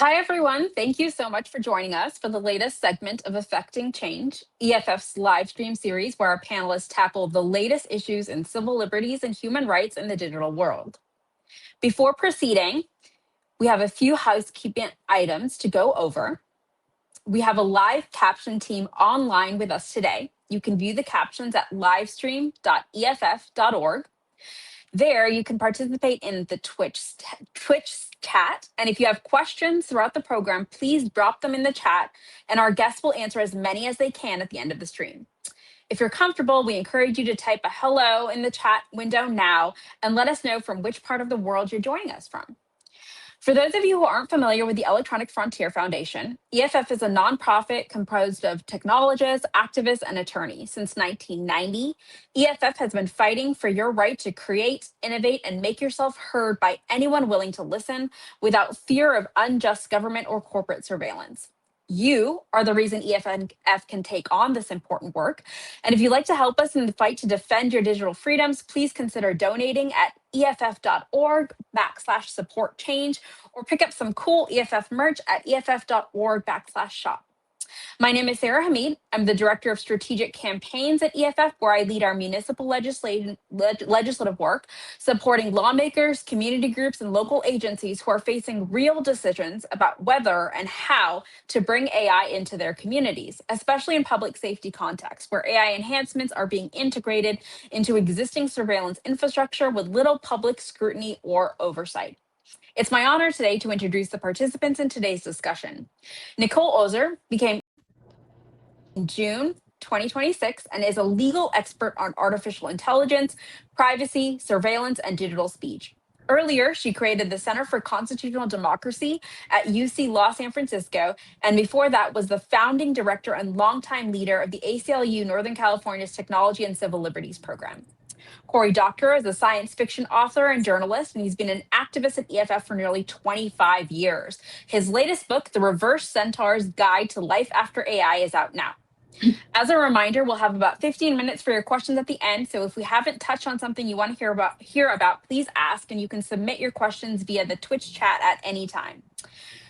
Hi, everyone. Thank you so much for joining us for the latest segment of Affecting Change, EFF's live stream series, where our panelists tackle the latest issues in civil liberties and human rights in the digital world. Before proceeding, we have a few housekeeping items to go over. We have a live caption team online with us today. You can view the captions at livestream.eff.org. There, you can participate in the Twitch chat. And if you have questions throughout the program, please drop them in the chat, and our guests will answer as many as they can at the end of the stream. If you're comfortable, we encourage you to type a hello in the chat window now and let us know from which part of the world you're joining us from. For those of you who aren't familiar with the Electronic Frontier Foundation, EFF is a nonprofit composed of technologists, activists, and attorneys. Since 1990, EFF has been fighting for your right to create, innovate, and make yourself heard by anyone willing to listen without fear of unjust government or corporate surveillance. You are the reason EFF can take on this important work. And if you'd like to help us in the fight to defend your digital freedoms, please consider donating at EFF.org/support change, or pick up some cool EFF merch at EFF.org/shop. My name is Sarah Hamid. I'm the Director of Strategic Campaigns at EFF, where I lead our municipal legislative work, supporting lawmakers, community groups, and local agencies who are facing real decisions about whether and how to bring AI into their communities, especially in public safety contexts, where AI enhancements are being integrated into existing surveillance infrastructure with little public scrutiny or oversight. It's my honor today to introduce the participants in today's discussion. Nicole Ozer became in June 2026 and is a legal expert on artificial intelligence, privacy, surveillance, and digital speech. Earlier, she created the Center for Constitutional Democracy at UC Law San Francisco, and before that was the founding director and longtime leader of the ACLU Northern California's Technology and Civil Liberties Program. Cory Doctorow is a science fiction author and journalist, and he's been an activist at EFF for nearly 25 years. His latest book, The Reverse Centaur's Guide to Life After AI, is out now. As a reminder, we'll have about 15 minutes for your questions at the end. So if we haven't touched on something you want to hear about, please ask, and you can submit your questions via the Twitch chat at any time.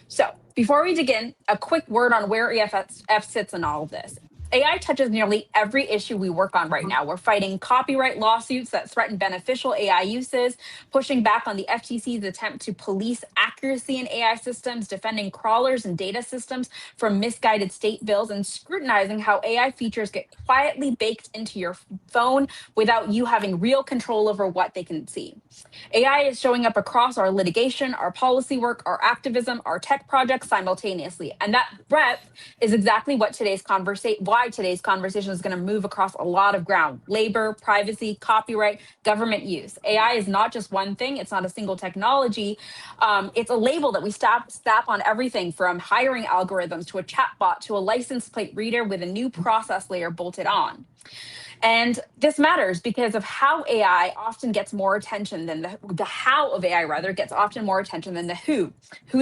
So before we begin, a quick word on where EFF sits in all of this. AI touches nearly every issue we work on right now. We're fighting copyright lawsuits that threaten beneficial AI uses, pushing back on the FTC's attempt to police accuracy in AI systems, defending crawlers and data systems from misguided state bills, and scrutinizing how AI features get quietly baked into your phone without you having real control over what they can see. AI is showing up across our litigation, our policy work, our activism, our tech projects simultaneously. And that breadth is exactly what why today's conversation is going to move across a lot of ground: labor, privacy, copyright, government use. AI is not just one thing. It's not a single technology. It's a label that we slap on everything from hiring algorithms to a chatbot to a license plate reader with a new process layer bolted on. And this matters because of how AI often gets more attention than the how of AI rather gets often more attention than the who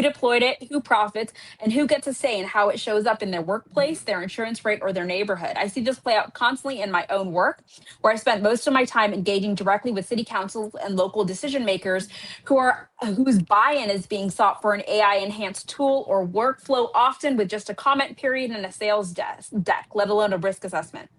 deployed it, who profits, and who gets a say in how it shows up in their workplace, their insurance rate, or their neighborhood. I see this play out constantly in my own work, where I spent most of my time engaging directly with city councils and local decision makers whose buy-in is being sought for an AI enhanced tool or workflow, often with just a comment period and a sales deck, let alone a risk assessment.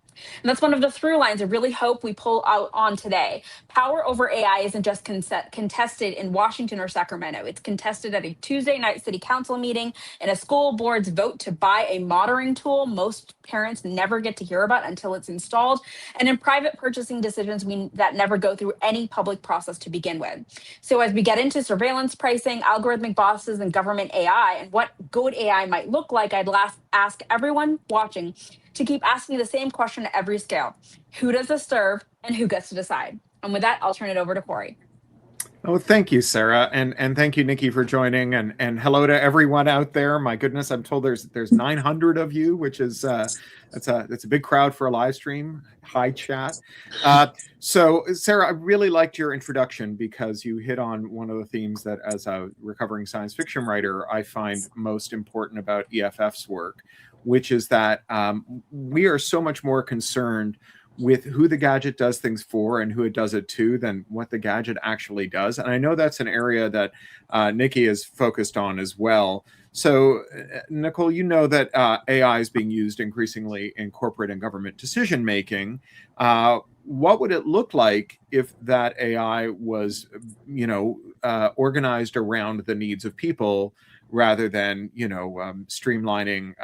And that's one of the through lines I really hope we pull out on today. Power over AI isn't just contested in Washington or Sacramento. It's contested at a Tuesday night city council meeting, in a school board's vote to buy a monitoring tool most parents never get to hear about until it's installed, and in private purchasing decisions that never go through any public process to begin with. So as we get into surveillance pricing, algorithmic bosses, and government AI, and what good AI might look like, I'd ask everyone watching to keep asking the same question at every scale: who does this serve and who gets to decide? And with that, I'll turn it over to Cory. Oh, thank you, Sarah, and thank you, Nikki, for joining, and hello to everyone out there. My goodness, I'm told there's 900 of you, which is that's a big crowd for a live stream. Hi, chat. So, Sarah, I really liked your introduction because you hit on one of the themes that, as a recovering science fiction writer, I find most important about EFF's work, which is that we are so much more concerned with who the gadget does things for and who it does it to than what the gadget actually does. And I know that's an area that Nikki is focused on as well. So, Nicole, you know that AI is being used increasingly in corporate and government decision making. What would it look like if that AI was, organized around the needs of people rather than, streamlining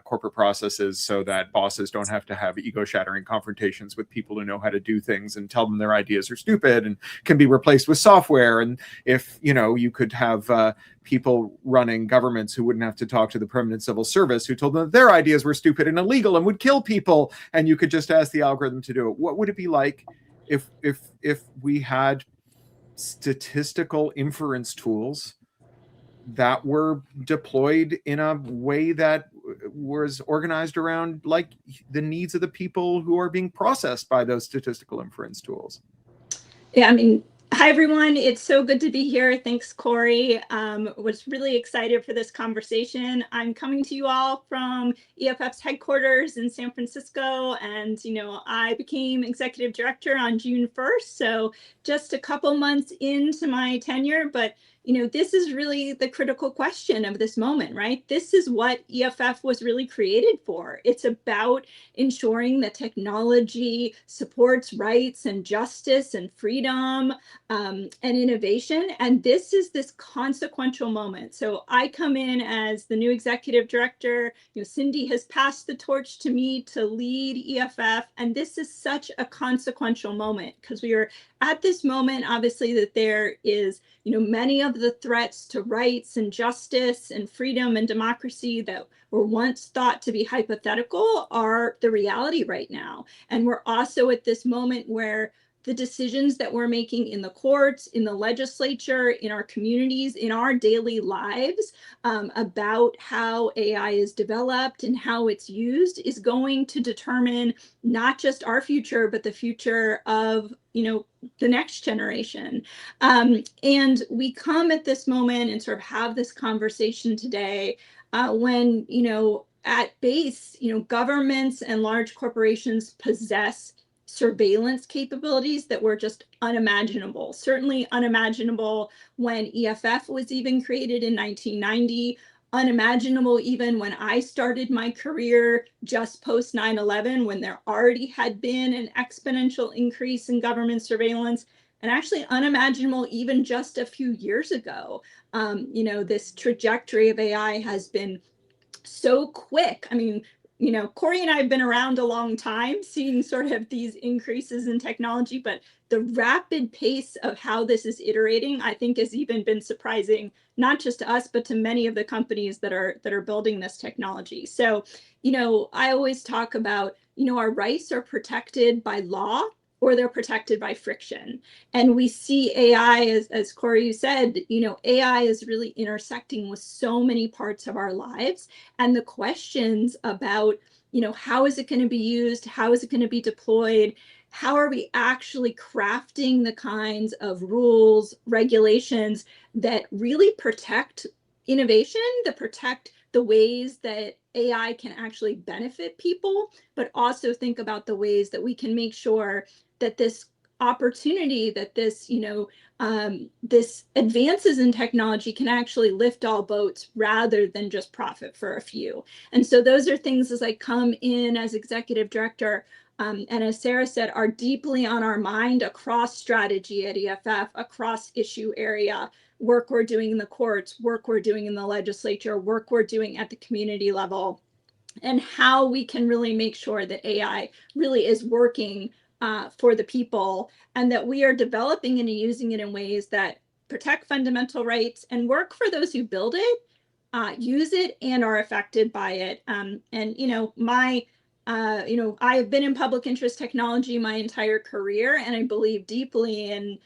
corporate processes so that bosses don't have to have ego-shattering confrontations with people who know how to do things and tell them their ideas are stupid and can be replaced with software? And if, you could have people running governments who wouldn't have to talk to the permanent civil service who told them that their ideas were stupid and illegal and would kill people, and you could just ask the algorithm to do it. What would it be like if we had statistical inference tools that were deployed in a way that was organized around like the needs of the people who are being processed by those statistical inference tools? Yeah, I mean, hi everyone. It's so good to be here. Thanks, Cory. Was really excited for this conversation. I'm coming to you all from EFF's headquarters in San Francisco, and I became executive director on June 1st, so just a couple months into my tenure. But this is really the critical question of this moment, right? This is what EFF was really created for. It's about ensuring that technology supports rights and justice and freedom and innovation. And this is this consequential moment. So I come in as the new executive director. Cindy has passed the torch to me to lead EFF. And this is such a consequential moment because we are at this moment, obviously, that there is many of the threats to rights and justice and freedom and democracy that were once thought to be hypothetical are the reality right now. And we're also at this moment where the decisions that we're making in the courts, in the legislature, in our communities, in our daily lives about how AI is developed and how it's used is going to determine not just our future, but the future of the next generation. And we come at this moment and sort of have this conversation today when, at base, governments and large corporations possess surveillance capabilities that were just unimaginable, certainly unimaginable when EFF was even created in 1990, unimaginable even when I started my career just post 9/11, when there already had been an exponential increase in government surveillance, and actually unimaginable even just a few years ago. This trajectory of AI has been so quick. I mean, Cory and I have been around a long time, seeing sort of these increases in technology, but the rapid pace of how this is iterating, I think, has even been surprising, not just to us, but to many of the companies that are building this technology. So, I always talk about, our rights are protected by law or they're protected by friction. And we see AI, as Cory said, AI is really intersecting with so many parts of our lives. And the questions about, how is it going to be used? How is it going to be deployed? How are we actually crafting the kinds of rules, regulations that really protect innovation, that protect the ways that AI can actually benefit people, but also think about the ways that we can make sure that this opportunity, that this, this advances in technology can actually lift all boats rather than just profit for a few. And so those are things as I come in as executive director, and as Sarah said, are deeply on our mind across strategy at EFF, across issue area, work we're doing in the courts, work we're doing in the legislature, work we're doing at the community level, and how we can really make sure that AI really is working for the people, and that we are developing and using it in ways that protect fundamental rights and work for those who build it, use it, and are affected by it. And I have been in public interest technology my entire career, and I believe deeply in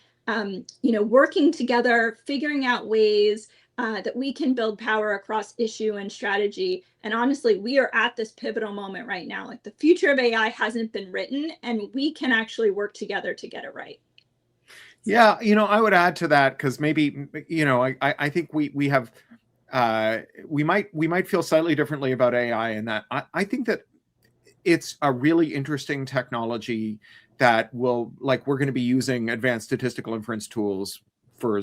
working together, figuring out ways that we can build power across issue and strategy. And honestly, we are at this pivotal moment right now. Like, the future of AI hasn't been written, and we can actually work together to get it right. Yeah, I would add to that, because maybe, I think we have we might feel slightly differently about AI in that I think that it's a really interesting technology that will, like, we're going to be using advanced statistical inference tools for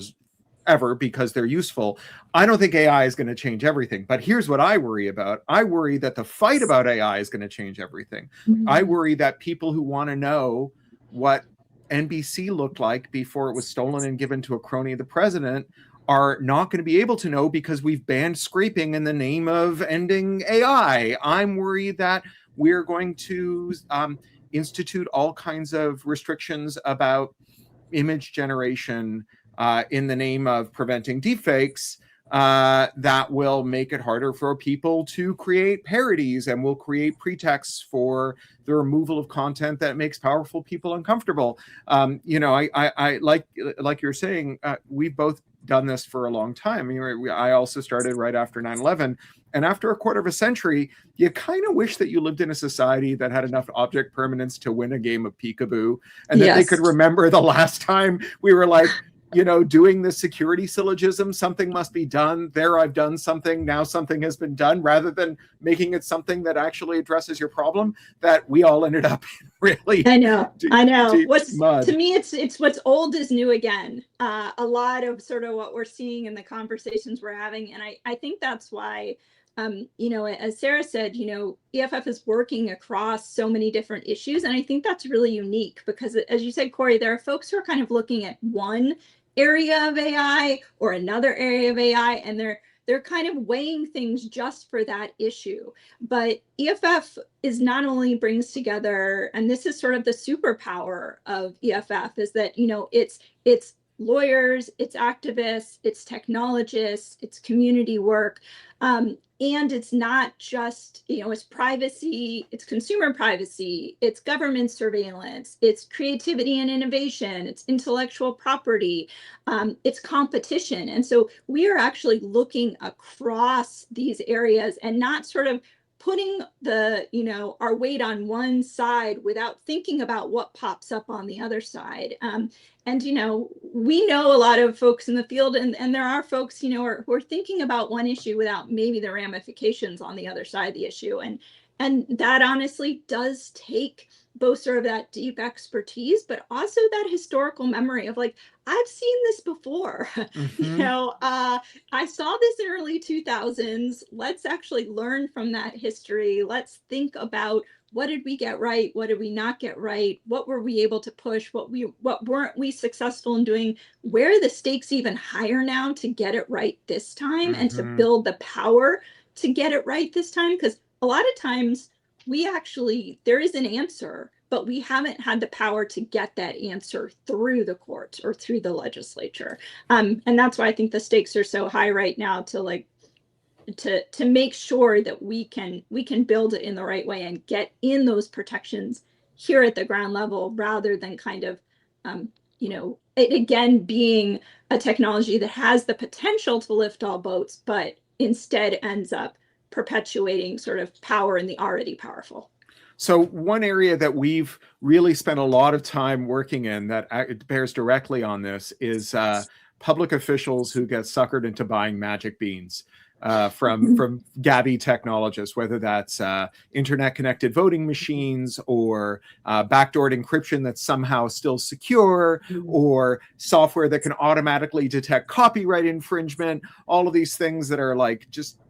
ever because they're useful. I don't think AI is going to change everything, but here's what I worry about. I worry that the fight about AI is going to change everything. I worry that people who want to know what NBC looked like before it was stolen and given to a crony of the president are not going to be able to know because we've banned scraping in the name of ending AI. I'm worried that we're going to institute all kinds of restrictions about image generation in the name of preventing deepfakes that will make it harder for people to create parodies and will create pretexts for the removal of content that makes powerful people uncomfortable. I like you're saying, we've both done this for a long time. I also started right after 9/11. And after a quarter of a century, you kind of wish that you lived in a society that had enough object permanence to win a game of peekaboo, and that they could remember the last time we were like, doing the security syllogism, something must be done. There, I've done something. Now something has been done, rather than making it something that actually addresses your problem, that we all ended up in really. I know. Mud. To me, it's what's old is new again. A lot of sort of what we're seeing in the conversations we're having. And I think that's why, as Sarah said, EFF is working across so many different issues. And I think that's really unique because, as you said, Cory, there are folks who are kind of looking at one area of AI or another area of AI, and they're kind of weighing things just for that issue. But EFF is not only brings together, and this is sort of the superpower of EFF, is that, it's lawyers, it's activists, it's technologists, it's community work. And it's not just, it's privacy, it's consumer privacy, it's government surveillance, it's creativity and innovation, it's intellectual property, it's competition. And so we are actually looking across these areas and not sort of putting our weight on one side without thinking about what pops up on the other side. And, we know a lot of folks in the field, and there are folks, who are thinking about one issue without maybe the ramifications on the other side of the issue. And that honestly does take both sort of that deep expertise, but also that historical memory of like, I've seen this before. I saw this in early 2000s. Let's actually learn from that history. Let's think about, what did we get right? What did we not get right? What were we able to push? What weren't we successful in doing? Where are the stakes even higher now to get it right this time and to build the power to get it right this time? Because a lot of times there is an answer, but we haven't had the power to get that answer through the courts or through the legislature. And that's why I think the stakes are so high right now to make sure that we can build it in the right way and get in those protections here at the ground level, rather than kind of, it again being a technology that has the potential to lift all boats, but instead ends up perpetuating sort of power in the already powerful. So one area that we've really spent a lot of time working in that bears directly on this is public officials who get suckered into buying magic beans from Gabby technologists, whether that's internet-connected voting machines or backdoored encryption that's somehow still secure, or software that can automatically detect copyright infringement. All of these things that are like just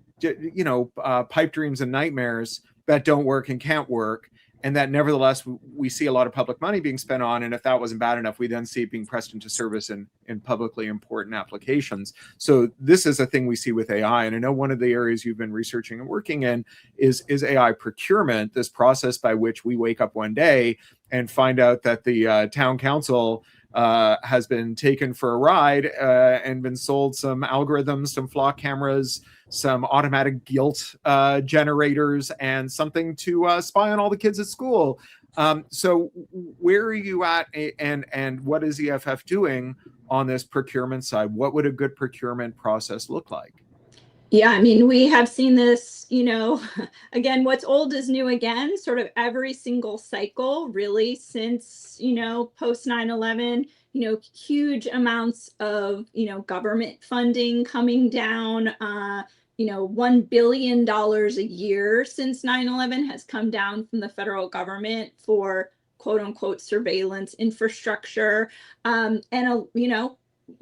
pipe dreams and nightmares that don't work and can't work, and that nevertheless we see a lot of public money being spent on. And if that wasn't bad enough, we then see it being pressed into service in publicly important applications. So this is a thing we see with AI. And I know one of the areas you've been researching and working in is AI procurement, this process by which we wake up one day and find out that the town council has been taken for a ride and been sold some algorithms, some flock cameras, some automatic guilt generators, and something to spy on all the kids at school. So where are you at, and what is EFF doing on this procurement side? What would a good procurement process look like? Yeah, I mean, we have seen this, again, what's old is new again, sort of every single cycle, really, since, post 9/11, huge amounts of, government funding coming down, $1 billion a year since 9/11 has come down from the federal government for quote unquote surveillance infrastructure. And,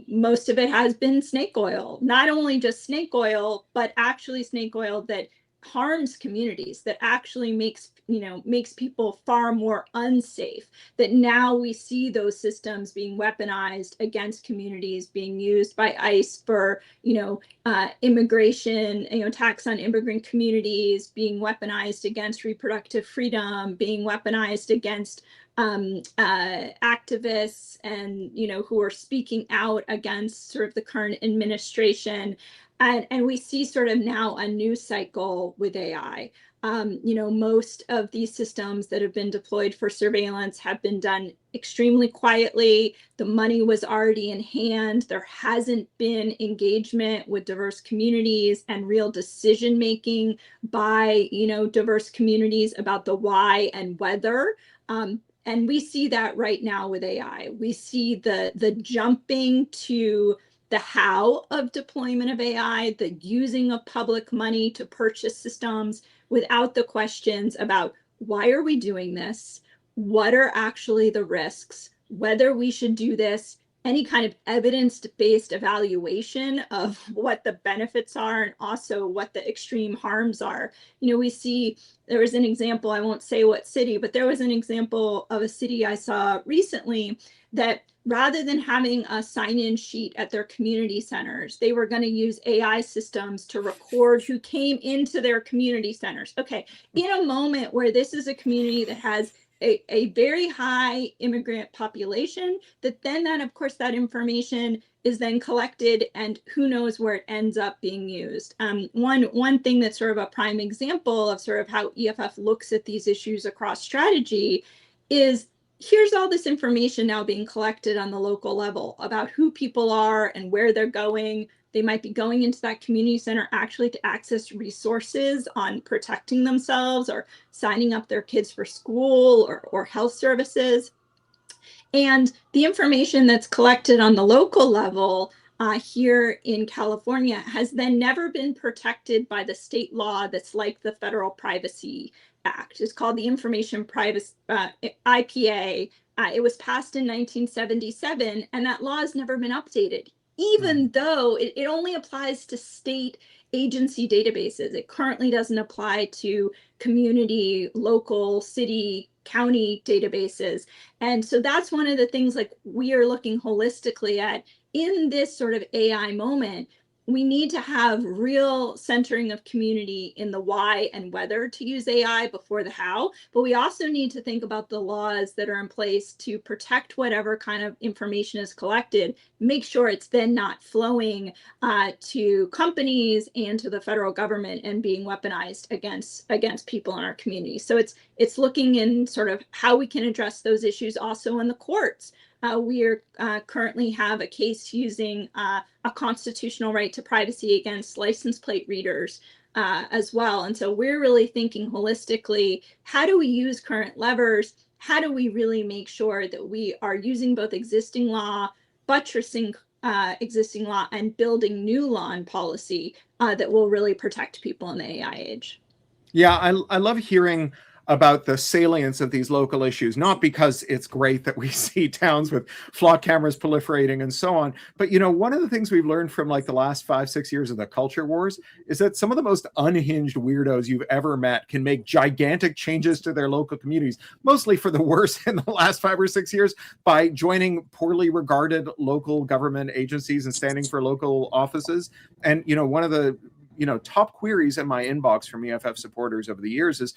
most of it has been snake oil, not only just snake oil, but actually snake oil that harms communities, that actually makes people far more unsafe. That now we see those systems being weaponized against communities, being used by ICE for immigration, attacks on immigrant communities, being weaponized against reproductive freedom, being weaponized against activists and who are speaking out against sort of the current administration. And we see sort of now a new cycle with AI. Most of these systems that have been deployed for surveillance have been done extremely quietly. The money was already in hand. There hasn't been engagement with diverse communities and real decision making by diverse communities about the why and whether. And we see that right now with AI. We see the jumping to the how of deployment of AI, the using of public money to purchase systems without the questions about why are we doing this? What are actually the risks? Whether we should do this, any kind of evidence-based evaluation of what the benefits are and also what the extreme harms are. We see there was an example, I won't say what city, but there was an example of a city I saw recently that rather than having a sign-in sheet at their community centers, they were going to use AI systems to record who came into their community centers. Okay, in a moment where this is a community that has a very high immigrant population, that of course, that information is then collected and who knows where it ends up being used. One thing that's sort of a prime example of sort of how EFF looks at these issues across strategy is here's all this information now being collected on the local level about who people are and where they're going. They might be going into that community center actually to access resources on protecting themselves or signing up their kids for school or health services. And the information that's collected on the local level here in California has then never been protected by the state law that's like the Federal Privacy Act. It's called the Information Privacy IPA. It was passed in 1977, and that law has never been updated, even though it only applies to state agency databases. It currently doesn't apply to community, local, city, county databases. And so that's one of the things like we are looking holistically at in this sort of AI moment. We need to have real centering of community in the why and whether to use AI before the how, but we also need to think about the laws that are in place to protect whatever kind of information is collected, make sure it's then not flowing to companies and to the federal government and being weaponized against people in our community. So it's looking in sort of how we can address those issues also in the courts. We currently have a case using a constitutional right to privacy against license plate readers as well. And so we're really thinking holistically, how do we use current levers? How do we really make sure that we are using both existing law, buttressing existing law, and building new law and policy that will really protect people in the AI age? Yeah, I love hearing about the salience of these local issues, not because it's great that we see towns with flock cameras proliferating and so on, but one of the things we've learned from like the last 5-6 years of the culture wars is that some of the most unhinged weirdos you've ever met can make gigantic changes to their local communities, mostly for the worse in the last 5 or 6 years, by joining poorly regarded local government agencies and standing for local offices. And one of the top queries in my inbox from EFF supporters over the years is,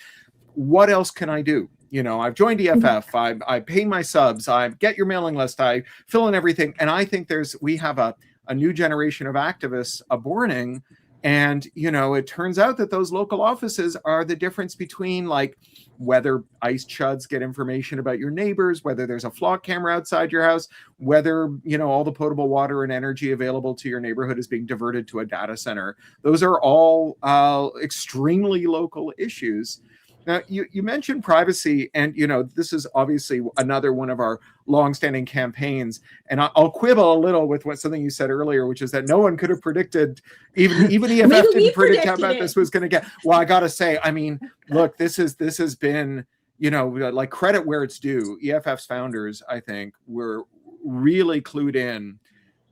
what else can I do? I've joined EFF, I pay my subs, I get your mailing list, I fill in everything. And I think we have a new generation of activists aborting. And, it turns out that those local offices are the difference between like whether ICE chuds get information about your neighbors, whether there's a flock camera outside your house, whether, all the potable water and energy available to your neighborhood is being diverted to a data center. Those are all extremely local issues. Now, you mentioned privacy, and this is obviously another one of our longstanding campaigns. And I'll quibble a little with something you said earlier, which is that no one could have predicted, even EFF didn't predict how bad this was going to get. Well, I got to say, I mean, look, this has been, like credit where it's due. EFF's founders, I think, were really clued in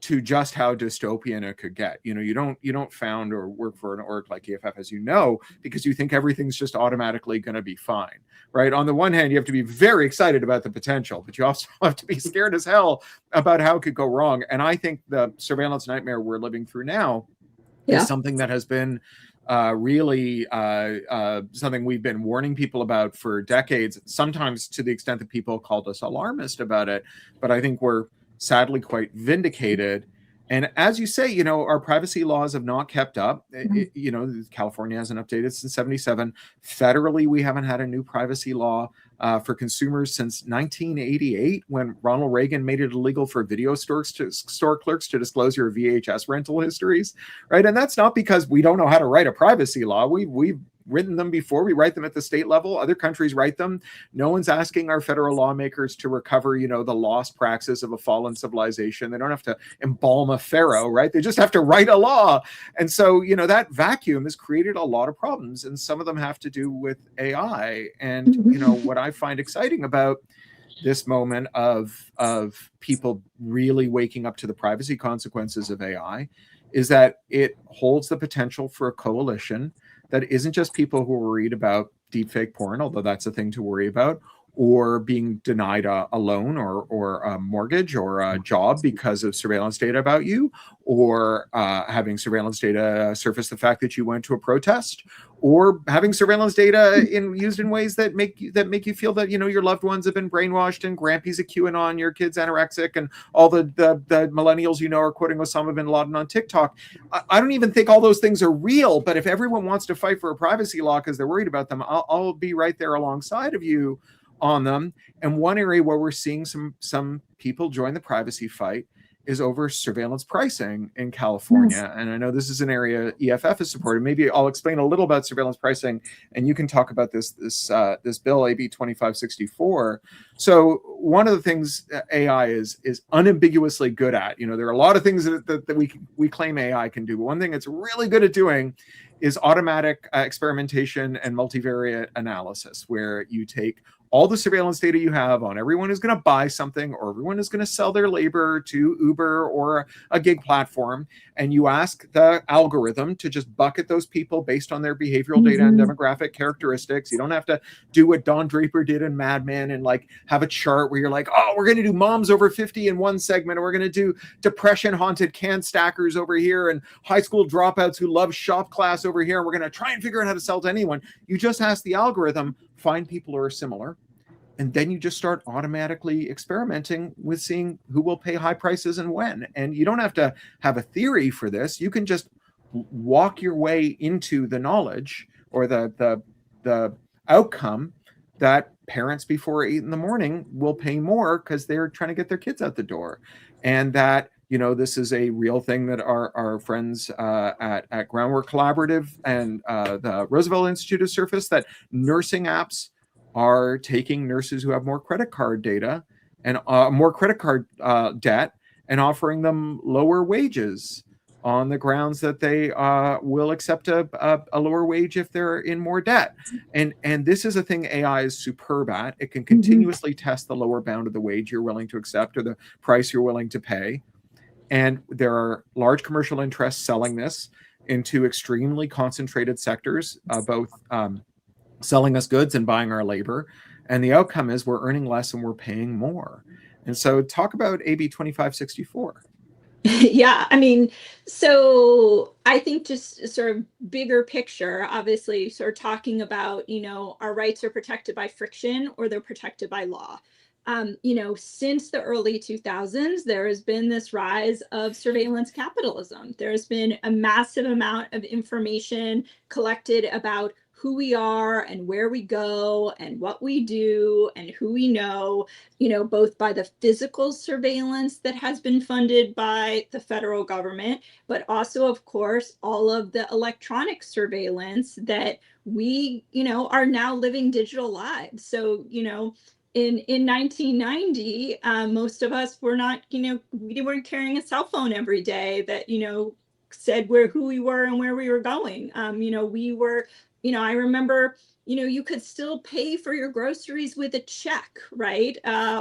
to just how dystopian it could get. You know, you don't found or work for an org like EFF, as you know, because you think everything's just automatically going to be fine, right? On the one hand, you have to be very excited about the potential, but you also have to be scared as hell about how it could go wrong. And I think the surveillance nightmare we're living through now is something that has been really something we've been warning people about for decades, sometimes to the extent that people called us alarmist about it. But I think we're sadly quite vindicated. And as you say, you know, our privacy laws have not kept up. You know, California hasn't updated since 77. Federally, we haven't had a new privacy law for consumers since 1988, when Ronald Reagan made it illegal for video store clerks to disclose your VHS rental histories, right? And that's not because we don't know how to write a privacy law. We've written them before. We write them at the state level. Other countries write them. No one's asking our federal lawmakers to recover, you know, the lost praxis of a fallen civilization. They don't have to embalm a pharaoh, right? They just have to write a law. And so, you know, that vacuum has created a lot of problems, and some of them have to do with AI. And, you know, what I find exciting about this moment of people really waking up to the privacy consequences of AI is that it holds the potential for a coalition that isn't just people who are worried about deepfake porn, although that's a thing to worry about, or being denied a loan or a mortgage or a job because of surveillance data about you, or having surveillance data surface the fact that you went to a protest, or having surveillance data used in ways that make you feel that, you know, your loved ones have been brainwashed and Grampy's a QAnon, your kid's anorexic, and all the millennials, you know, are quoting Osama bin Laden on TikTok. I don't even think all those things are real, but if everyone wants to fight for a privacy law because they're worried about them, I'll be right there alongside of you on them. And one area where we're seeing some people join the privacy fight is over surveillance pricing in California. Yes. And I know this is an area EFF is supported. Maybe I'll explain a little about surveillance pricing, and you can talk about this bill, AB 2564. So one of the things AI is unambiguously good at, you know, there are a lot of things that we claim AI can do, but one thing it's really good at doing is automatic experimentation and multivariate analysis, where you take all the surveillance data you have on everyone who's going to buy something or everyone who's going to sell their labor to Uber or a gig platform, and you ask the algorithm to just bucket those people based on their behavioral data and demographic characteristics. You don't have to do what Don Draper did in Mad Men and like have a chart where you're like, oh, we're going to do moms over 50 in one segment, or we're going to do depression haunted can stackers over here and high school dropouts who love shop class over here, and we're going to try and figure out how to sell to anyone. You just ask the algorithm, find people who are similar, and then you just start automatically experimenting with seeing who will pay high prices and when. And you don't have to have a theory for this. You can just walk your way into the knowledge or the outcome that parents before 8 a.m. will pay more because they're trying to get their kids out the door. And that, you know, this is a real thing that our friends at Groundwork Collaborative and the Roosevelt Institute have surfaced, that nursing apps are taking nurses who have more credit card data and more credit card debt and offering them lower wages on the grounds that they will accept a lower wage if they're in more debt. And this is a thing AI is superb at. It can continuously test the lower bound of the wage you're willing to accept or the price you're willing to pay. And there are large commercial interests selling this into extremely concentrated sectors, both selling us goods and buying our labor. And the outcome is we're earning less and we're paying more. And so talk about AB 2564. Yeah, I mean, so I think just sort of bigger picture, obviously sort of talking about, you know, our rights are protected by friction or they're protected by law. You know, since the early 2000s, there has been this rise of surveillance capitalism. There's been a massive amount of information collected about who we are and where we go and what we do and who we know, you know, both by the physical surveillance that has been funded by the federal government, but also, of course, all of the electronic surveillance that we, you know, are now living digital lives. So, you know, in 1990, most of us were not, you know, we weren't carrying a cell phone every day that, you know, said who we were and where we were going. You know, we were I remember, you could still pay for your groceries with a check, right?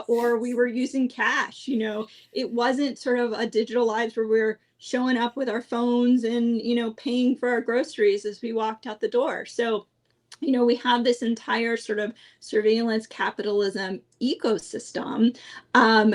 Or we were using cash. It wasn't sort of a digital lives where we're showing up with our phones and, paying for our groceries as we walked out the door. So, we have this entire sort of surveillance capitalism ecosystem,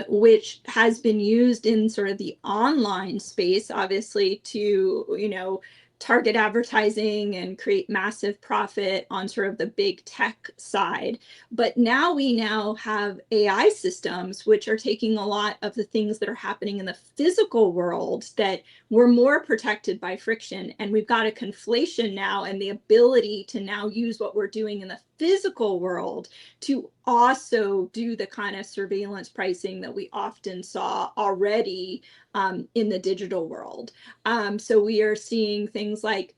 which has been used in sort of the online space, obviously, to, target advertising and create massive profit on sort of the big tech side. But now we have AI systems, which are taking a lot of the things that are happening in the physical world that we're more protected by friction. And we've got a conflation now and the ability to now use what we're doing in the physical world to also do the kind of surveillance pricing that we often saw already in the digital world. So we are seeing things like,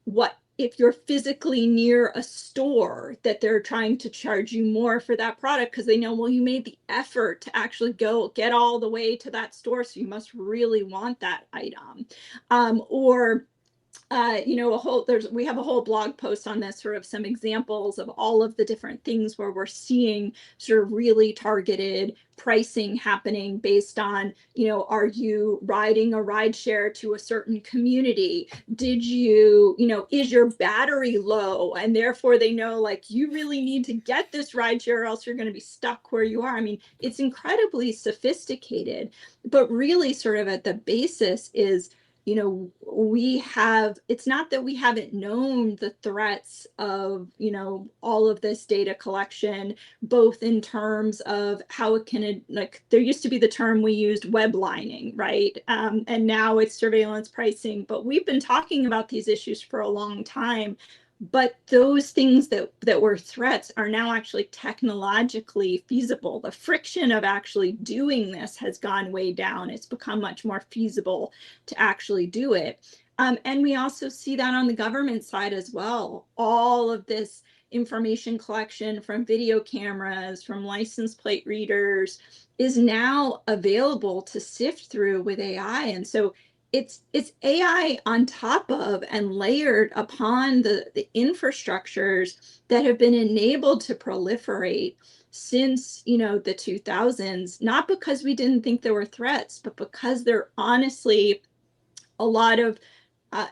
what if you're physically near a store, that they're trying to charge you more for that product because they know, well, you made the effort to actually go get all the way to that store, so you must really want that item. Or we have a whole blog post on this, sort of some examples of all of the different things where we're seeing sort of really targeted pricing happening based on, are you riding a ride share to a certain community? Did you, is your battery low? And therefore they know, like, you really need to get this ride share or else you're going to be stuck where you are. I mean, it's incredibly sophisticated, but really sort of at the basis is, it's not that we haven't known the threats of, all of this data collection, both in terms of how it can, like, there used to be the term we used, web lining, right? And now it's surveillance pricing, but we've been talking about these issues for a long time. But those things that were threats are now actually technologically feasible. The friction of actually doing this has gone way down. It's become much more feasible to actually do it. And we also see that on the government side as well. All of this information collection from video cameras, from license plate readers, is now available to sift through with AI. And so it's AI on top of and layered upon the infrastructures that have been enabled to proliferate since, the 2000s, not because we didn't think there were threats, but because they're honestly a lot of,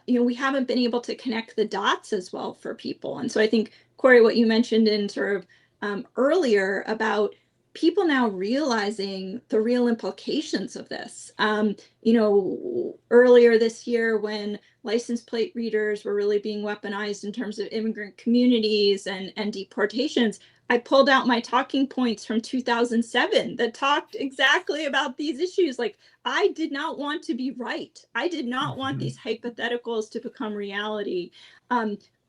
we haven't been able to connect the dots as well for people. And so I think, Cory, what you mentioned in sort of earlier about people now realizing the real implications of this. Earlier this year, when license plate readers were really being weaponized in terms of immigrant communities and deportations, I pulled out my talking points from 2007 that talked exactly about these issues. Like, I did not want to be right. I did not want these hypotheticals to become reality.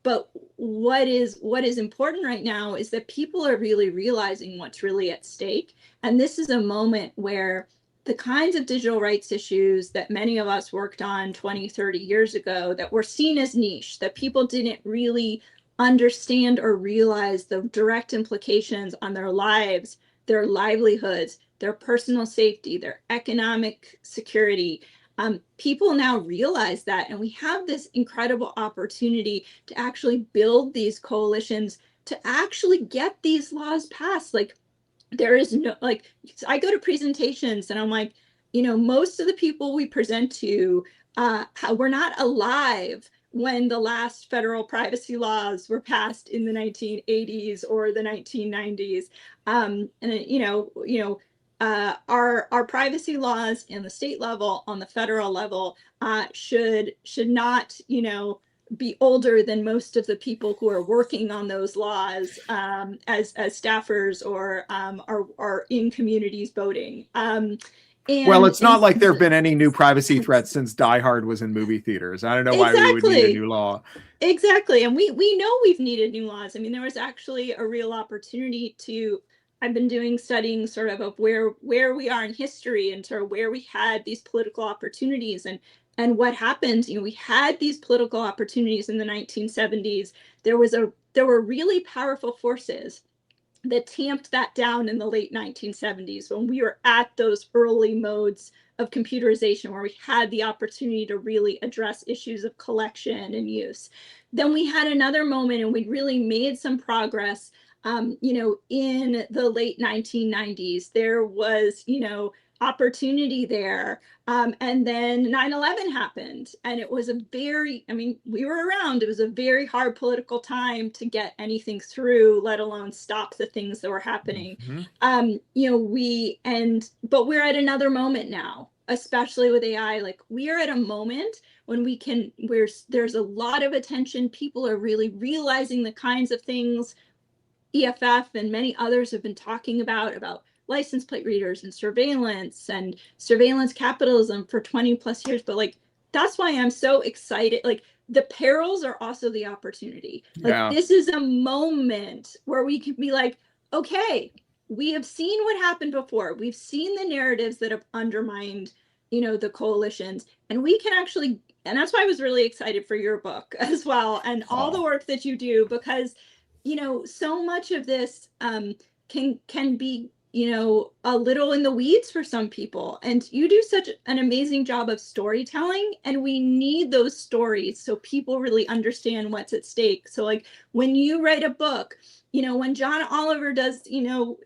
But what is important right now is that people are really realizing what's really at stake. And this is a moment where the kinds of digital rights issues that many of us worked on 20, 30 years ago that were seen as niche, that people didn't really understand or realize the direct implications on their lives, their livelihoods, their personal safety, their economic security. People now realize that, and we have this incredible opportunity to actually build these coalitions to actually get these laws passed. Like, there is no, like, I go to presentations and I'm like, most of the people we present to were not alive when the last federal privacy laws were passed in the 1980s or the 1990s. Our privacy laws in the state level, on the federal level, should not, be older than most of the people who are working on those laws as staffers or are in communities voting. Well, it's not like there have been any new privacy threats since Die Hard was in movie theaters. I don't know why we would need a new law. Exactly. And we know we've needed new laws. I mean, there was actually a real opportunity I've been doing studying sort of where we are in history and sort of where we had these political opportunities and what happened. We had these political opportunities in the 1970s. There were really powerful forces that tamped that down in the late 1970s when we were at those early modes of computerization where we had the opportunity to really address issues of collection and use. Then we had another moment and we really made some progress. In the late 1990s, there was, opportunity there. And then 9/11 happened, and it was we were around. It was a very hard political time to get anything through, let alone stop the things that were happening. But we're at another moment now, especially with AI. Like, we are at a moment when there's a lot of attention. People are really realizing the kinds of things EFF and many others have been talking about license plate readers and surveillance capitalism for 20 plus years. But that's why I'm so excited. Like, the perils are also the opportunity. This is a moment where we can be like, okay, we have seen what happened before. We've seen the narratives that have undermined, the coalitions, and we can actually, and that's why I was really excited for your book as well, and all the work that you do, because so much of this can be, a little in the weeds for some people. And you do such an amazing job of storytelling, and we need those stories so people really understand what's at stake. So when you write a book, when John Oliver does,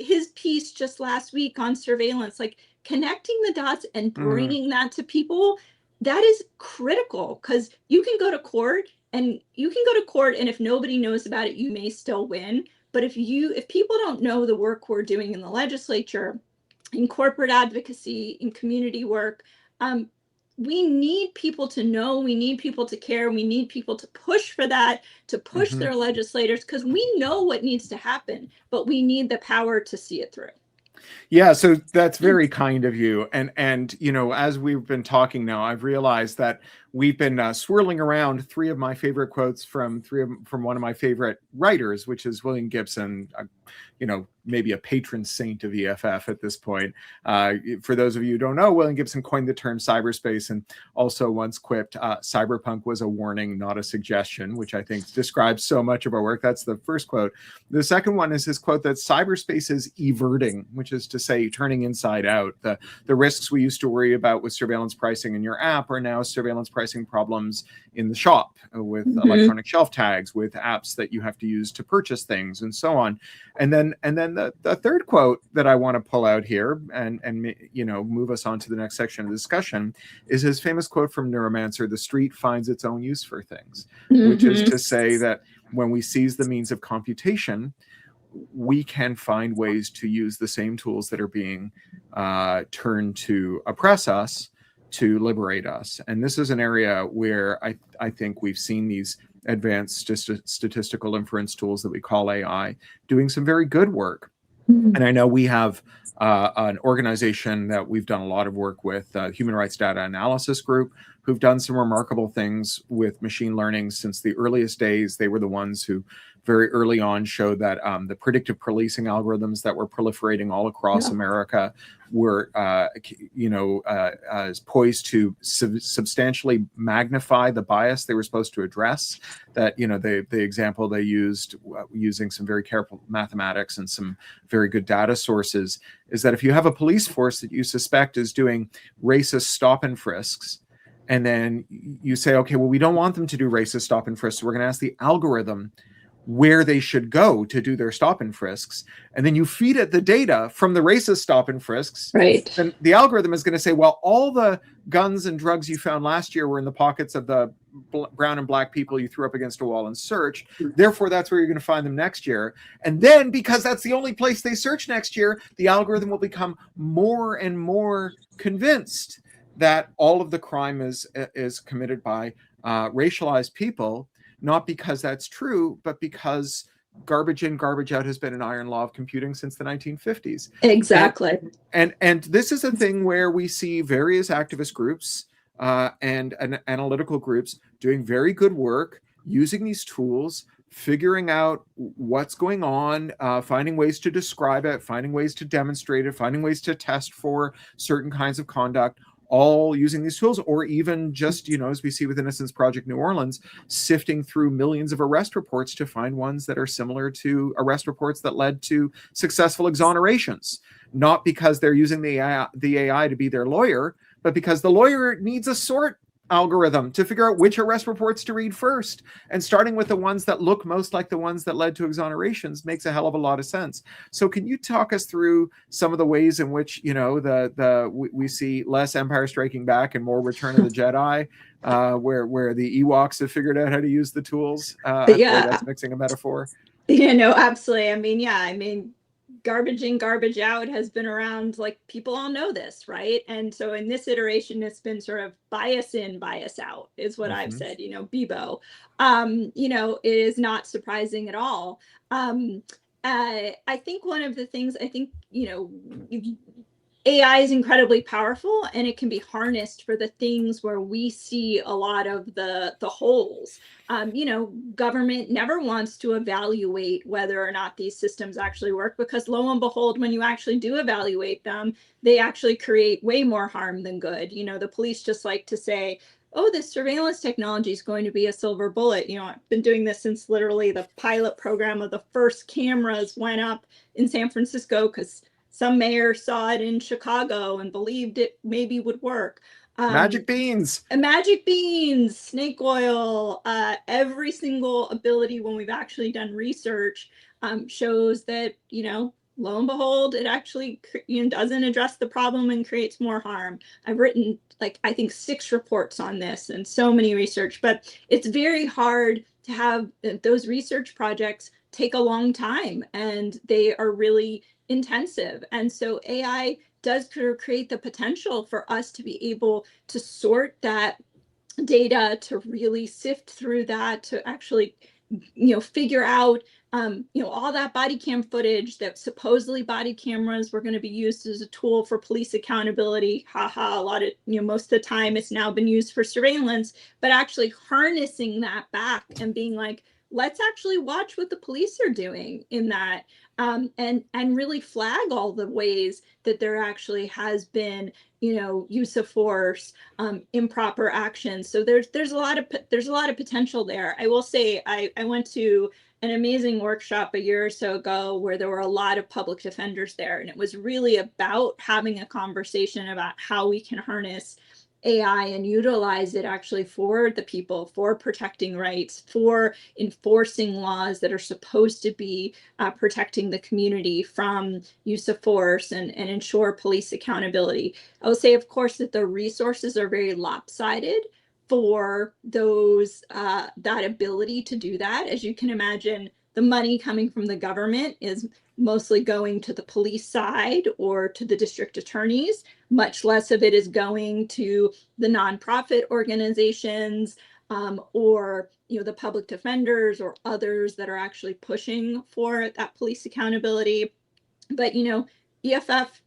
his piece just last week on surveillance, connecting the dots and bringing that to people, that is critical, because you can go to court and if nobody knows about it, you may still win. But if people don't know the work we're doing in the legislature, in corporate advocacy, in community work, we need people to know, we need people to care, we need people to push for that, to push their legislators, because we know what needs to happen, but we need the power to see it through. Yeah, so that's very kind of you. And as we've been talking now, I've realized that we've been swirling around three of my favorite quotes from one of my favorite writers, which is William Gibson, maybe a patron saint of EFF at this point. For those of you who don't know, William Gibson coined the term cyberspace and also once quipped, cyberpunk was a warning, not a suggestion, which I think describes so much of our work. That's the first quote. The second one is his quote that cyberspace is everting, which is to say turning inside out. The risks we used to worry about with surveillance pricing in your app are now surveillance pricing problems in the shop with electronic shelf tags, with apps that you have to use to purchase things, and so on. And then the third quote that I want to pull out here and move us on to the next section of the discussion is his famous quote from Neuromancer: "The street finds its own use for things," which is to say that when we seize the means of computation, we can find ways to use the same tools that are being turned to oppress us to liberate us. And this is an area where I think we've seen these advanced statistical inference tools that we call AI doing some very good work. And I know we have an organization that we've done a lot of work with, Human Rights Data Analysis Group, who've done some remarkable things with machine learning since the earliest days. They were the ones who very early on showed that the predictive policing algorithms that were proliferating all across America were, poised to substantially magnify the bias they were supposed to address. That, the example they used using some very careful mathematics and some very good data sources is that if you have a police force that you suspect is doing racist stop and frisks, and then you say, okay, well, we don't want them to do racist stop and frisks, so we're going to ask the algorithm where they should go to do their stop and frisks, and then you feed it the data from the racist stop and frisks, right? Then the algorithm is going to say, well, all the guns and drugs you found last year were in the pockets of the brown and black people you threw up against a wall and searched. Therefore, that's where you're going to find them next year. And then, because that's the only place they search next year, the algorithm will become more and more convinced that all of the crime is committed by racialized people. Not because that's true, but because garbage in, garbage out has been an iron law of computing since the 1950s. Exactly. And this is a thing where we see various activist groups and analytical groups doing very good work, using these tools, figuring out what's going on, finding ways to describe it, finding ways to demonstrate it, finding ways to test for certain kinds of conduct, all using these tools, or even just, as we see with Innocence Project New Orleans, sifting through millions of arrest reports to find ones that are similar to arrest reports that led to successful exonerations, not because they're using the AI to be their lawyer, but because the lawyer needs a sort algorithm to figure out which arrest reports to read first, and starting with the ones that look most like the ones that led to exonerations makes a hell of a lot of sense. So can you talk us through some of the ways in which we see less Empire Striking Back and more Return of the Jedi, where the Ewoks have figured out how to use the tools? Boy, that's mixing a metaphor. Yeah, no, absolutely. I mean, garbage in, garbage out has been around, like, people all know this, right? And so in this iteration, it's been sort of bias in, bias out is what I've said, Bebo. It is not surprising at all. I think one of the things, AI is incredibly powerful, and it can be harnessed for the things where we see a lot of the holes. Government never wants to evaluate whether or not these systems actually work, because lo and behold, when you actually do evaluate them, they actually create way more harm than good. The police just like to say, oh, this surveillance technology is going to be a silver bullet. I've been doing this since literally the pilot program of the first cameras went up in San Francisco, because some mayor saw it in Chicago and believed it maybe would work. Magic beans. Magic beans, snake oil, every single ability when we've actually done research shows that, lo and behold, it actually doesn't address the problem and creates more harm. I've written, I think 6 reports on this and so many research, but it's very hard to have those research projects take a long time, and they are really intensive. And so AI does create the potential for us to be able to sort that data, to really sift through that, to actually figure out all that body cam footage that supposedly body cameras were going to be used as a tool for police accountability. A lot of, most of the time it's now been used for surveillance, but actually harnessing that back and being like, let's actually watch what the police are doing in that, and really flag all the ways that there actually has been, use of force, improper action. So there's a lot of potential there. I will say I went to an amazing workshop a year or so ago where there were a lot of public defenders there, and it was really about having a conversation about how we can harness AI and utilize it actually for the people, for protecting rights, for enforcing laws that are supposed to be protecting the community from use of force, and ensure police accountability. I will say, of course, that the resources are very lopsided for those, that ability to do that. As you can imagine, the money coming from the government is mostly going to the police side or to the district attorneys. Much less of it is going to the nonprofit organizations, or the public defenders or others that are actually pushing for that police accountability. But EFF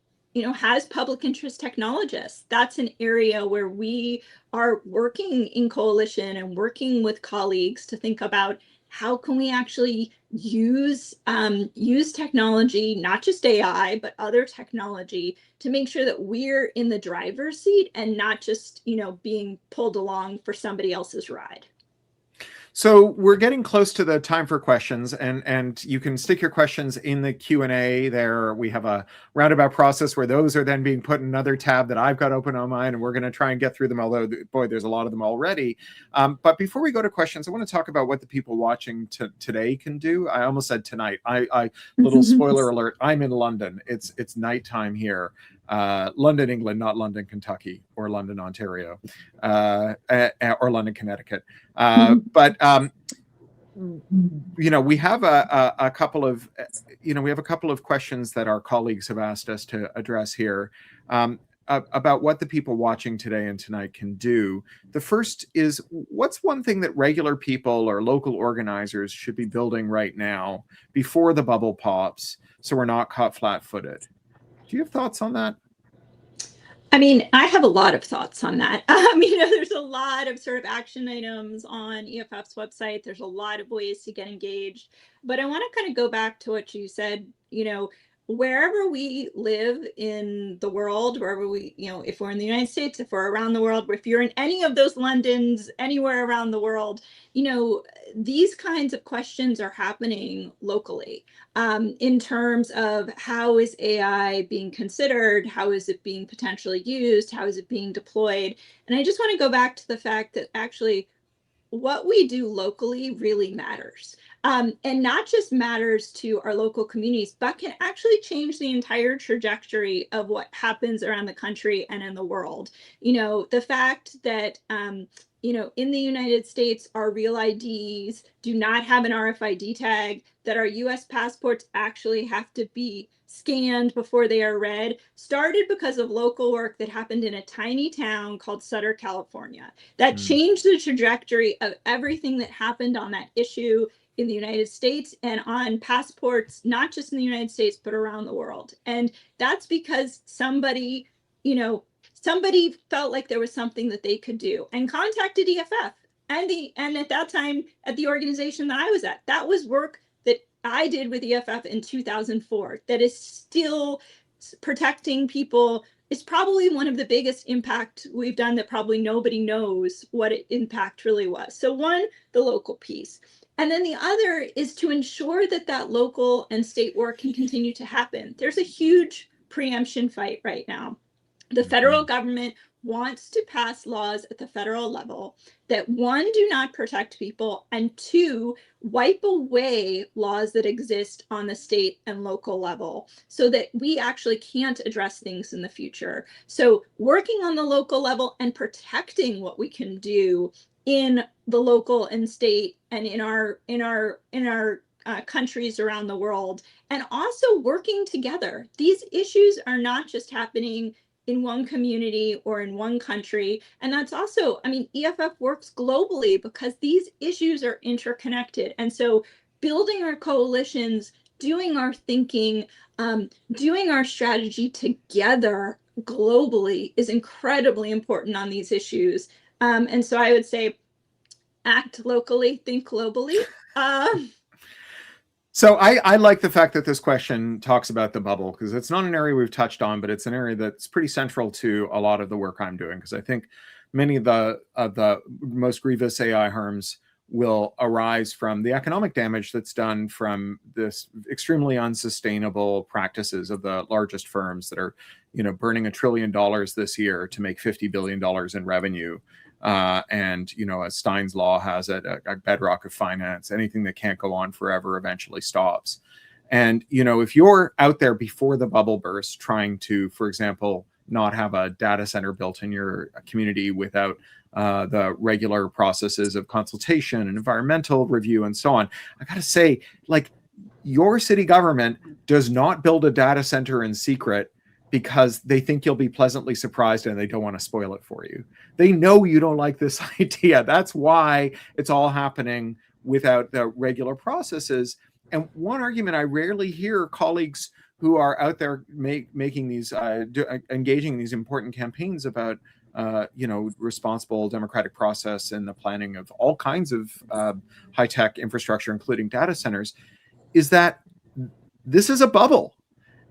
has public interest technologists. That's an area where we are working in coalition and working with colleagues to think about how can we actually use technology, not just AI, but other technology, to make sure that we're in the driver's seat and not just, being pulled along for somebody else's ride. So we're getting close to the time for questions, and you can stick your questions in the Q&A there. We have a roundabout process where those are then being put in another tab that I've got open on mine, and we're going to try and get through them, although, boy, there's a lot of them already. But before we go to questions, I want to talk about what the people watching today can do. I almost said tonight. I little spoiler alert, I'm in London. It's nighttime here. London, England, not London, Kentucky, or London, Ontario, or London, Connecticut. But we have a couple of questions that our colleagues have asked us to address here, about what the people watching today and tonight can do. The first is, what's one thing that regular people or local organizers should be building right now before the bubble pops, so we're not caught flat-footed? Do you have thoughts on that? I have a lot of thoughts on that. There's a lot of sort of action items on EFF's website. There's a lot of ways to get engaged. But I want to kind of go back to what you said, wherever we live in the world, wherever we, if we're in the United States, if we're around the world, if you're in any of those Londons, anywhere around the world, these kinds of questions are happening locally, in terms of how is AI being considered? How is it being potentially used? How is it being deployed? And I just want to go back to the fact that actually what we do locally really matters. And not just matters to our local communities, but can actually change the entire trajectory of what happens around the country and in the world. The fact that, in the United States, our real IDs do not have an RFID tag, that our US passports actually have to be scanned before they are read, started because of local work that happened in a tiny town called Sutter, California. That changed the trajectory of everything that happened on that issue in the United States and on passports, not just in the United States, but around the world. And that's because somebody felt like there was something that they could do and contacted EFF. And at that time, at the organization that I was at, that was work that I did with EFF in 2004 that is still protecting people. It's probably one of the biggest impact we've done that probably nobody knows what impact really was. So one, the local piece. And then the other is to ensure that that local and state work can continue to happen. There's a huge preemption fight right now. The federal government wants to pass laws at the federal level that, one, do not protect people, and two, wipe away laws that exist on the state and local level so that we actually can't address things in the future. So working on the local level and protecting what we can do in the local and state and in our countries around the world, and also working together. These issues are not just happening in one community or in one country. And that's also, EFF works globally because these issues are interconnected. And so building our coalitions, doing our thinking, doing our strategy together globally is incredibly important on these issues. And so I would say, act locally, think globally. So I like the fact that this question talks about the bubble, because it's not an area we've touched on, but it's an area that's pretty central to a lot of the work I'm doing, because I think many of the most grievous AI harms will arise from the economic damage that's done from this extremely unsustainable practices of the largest firms that are, burning $1 trillion this year to make $50 billion in revenue. And, as Stein's law has it, a bedrock of finance, anything that can't go on forever eventually stops. And, if you're out there before the bubble bursts trying to, for example, not have a data center built in your community without the regular processes of consultation and environmental review and so on, I got to say, your city government does not build a data center in secret because they think you'll be pleasantly surprised and they don't want to spoil it for you. They know you don't like this idea. That's why it's all happening without the regular processes. And one argument I rarely hear colleagues who are out there making these, engaging in these important campaigns about, responsible democratic process and the planning of all kinds of high-tech infrastructure, including data centers, is that this is a bubble.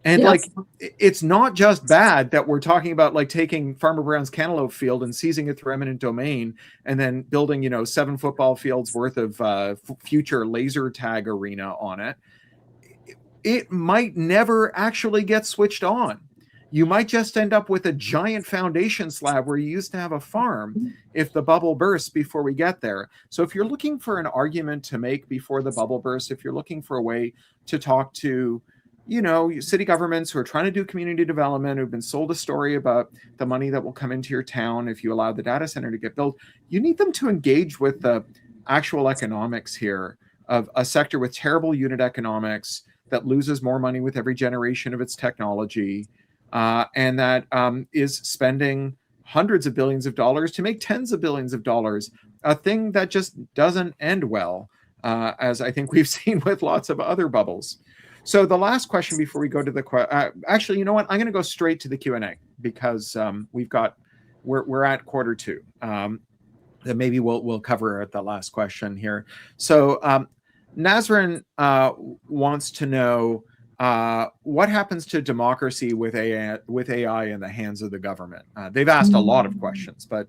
And Yes. it's not just bad that we're talking about taking Farmer Brown's cantaloupe field and seizing it through eminent domain and then building, 7 football fields worth of future laser tag arena on it. It might never actually get switched on. You might just end up with a giant foundation slab where you used to have a farm if the bubble bursts before we get there. So if you're looking for an argument to make before the bubble bursts, if you're looking for a way to talk to city governments who are trying to do community development, who've been sold a story about the money that will come into your town if you allow the data center to get built, you need them to engage with the actual economics here of a sector with terrible unit economics that loses more money with every generation of its technology, and that is spending hundreds of billions of dollars to make tens of billions of dollars, a thing that just doesn't end well, as I think we've seen with lots of other bubbles. So the last question before we go to the actually, you know what? I'm going to go straight to the Q&A because we're at 1:45. That maybe we'll cover at the last question here. So Nazrin wants to know what happens to democracy with AI in the hands of the government? They've asked a lot of questions, but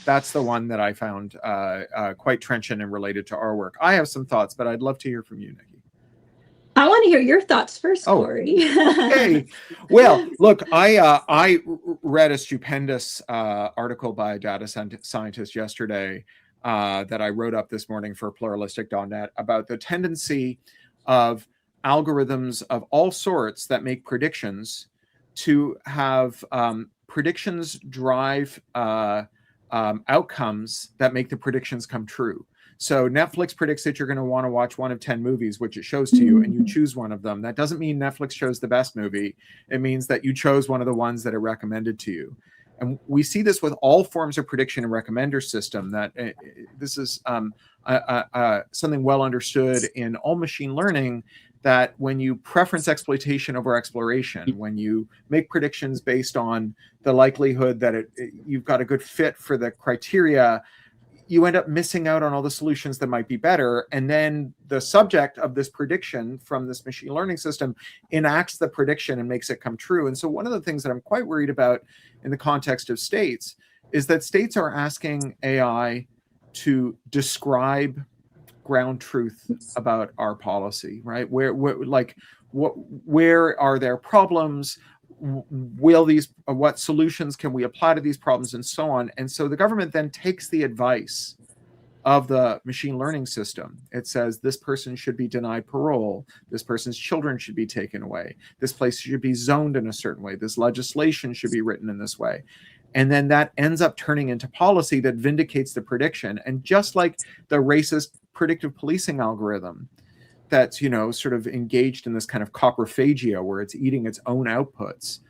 that's the one that I found quite trenchant and related to our work. I have some thoughts, but I'd love to hear from you, Nikki. I want to hear your thoughts first, Cory. Okay. Well, look, I read a stupendous article by a data scientist yesterday that I wrote up this morning for pluralistic.net about the tendency of algorithms of all sorts that make predictions to have predictions drive outcomes that make the predictions come true. So Netflix predicts that you're going to want to watch one of 10 movies, which it shows to you, and you choose one of them. That doesn't mean Netflix chose the best movie. It means that you chose one of the ones that are recommended to you. And we see this with all forms of prediction and recommender system, that this is something well understood in all machine learning, that when you preference exploitation over exploration, when you make predictions based on the likelihood that you've got a good fit for the criteria, you end up missing out on all the solutions that might be better. And then the subject of this prediction from this machine learning system enacts the prediction and makes it come true. And so one of the things that I'm quite worried about in the context of states is that states are asking AI to describe ground truth about our policy, right? Where are there problems? What solutions can we apply to these problems, and so on. And so the government then takes the advice of the machine learning system. It says this person should be denied parole, this person's children should be taken away, this place should be zoned in a certain way, this legislation should be written in this way. And then that ends up turning into policy that vindicates the prediction. And just like the racist predictive policing algorithm that's, sort of engaged in this kind of coprophagia where it's eating its own outputs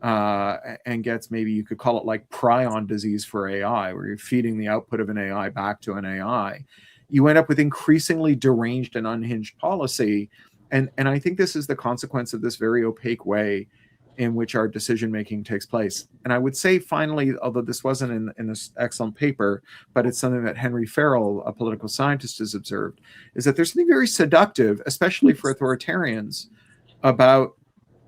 and gets, maybe you could call it like prion disease for AI, where you're feeding the output of an AI back to an AI, you end up with increasingly deranged and unhinged policy. And I think this is the consequence of this very opaque way in which our decision-making takes place. And I would say finally, although this wasn't in this excellent paper, but it's something that Henry Farrell, a political scientist, has observed, is that there's something very seductive, especially for authoritarians, about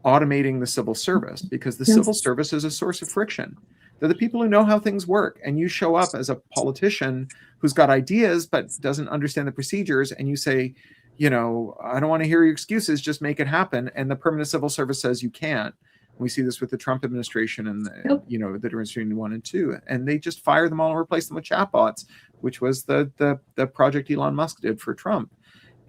automating the civil service, because the civil service is a source of friction. They're the people who know how things work. And you show up as a politician who's got ideas but doesn't understand the procedures, and you say, I don't want to hear your excuses, just make it happen. And the permanent civil service says you can't. We see this with the Trump administration and the administration 1 and 2, and they just fire them all and replace them with chatbots, which was the project Elon Musk did for Trump.